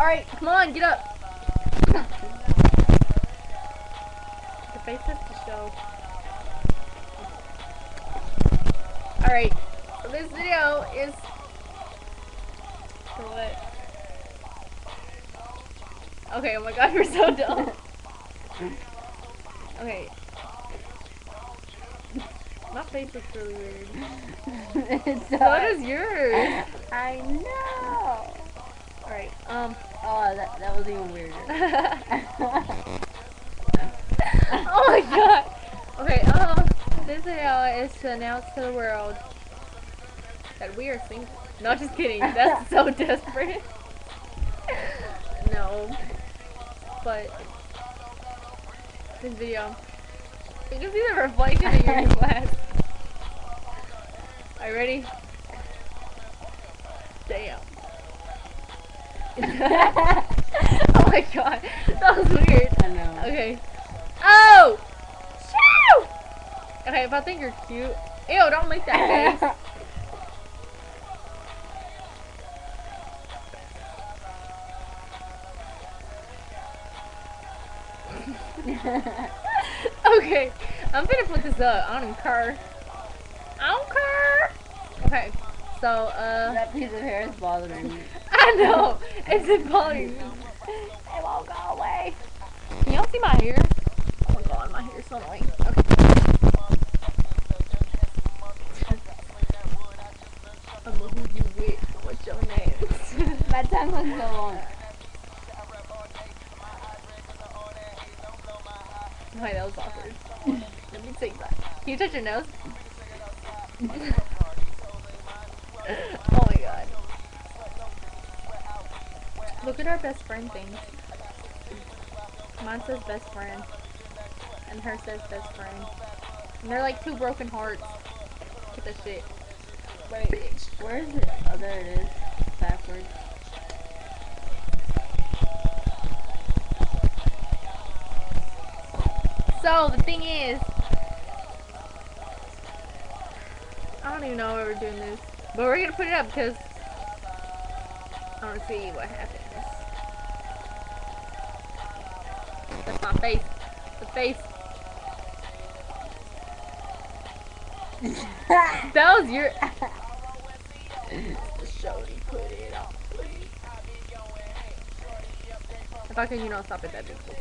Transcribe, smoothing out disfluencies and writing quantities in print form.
Alright, come on, get up. The face has to show. Alright, so this video is for what? Okay, oh my god, you're so dumb. Okay. My face looks really weird. So does yours. I know. Alright, Oh, that was even weirder. oh my god. Okay, this video is to announce to the world that we are single. No, just kidding. That's so desperate. No. But this video, you can see the reflection in your glass. Are you ready? Damn. Oh my god, that was weird. I know. Okay. Oh! Shoo! Okay, if I think you're cute. Ew, don't make that face. Okay, I'm gonna put this up. I don't even care. I don't care. Okay, so, That piece of hair is bothering me. I know. It's bothering me. It won't go away. Can y'all see my hair? Oh my god, my hair is so annoying. Okay. I'm a who you with. What's your name? My tongue was so long. Wait, that was awkward. Let me take that. Can you touch your nose? Oh my god. Look at our best friend things. Mine says best friend. And hers says best friend. And they're like two broken hearts. Look at that shit. Wait, where is it? Oh, there it is. Backwards. So, the thing is, I don't even know why we're doing this. But we're gonna put it up because I want to see what happens. That's my face. The face. That was your. Shorty put it on. If I could, stop it, that'd be cool.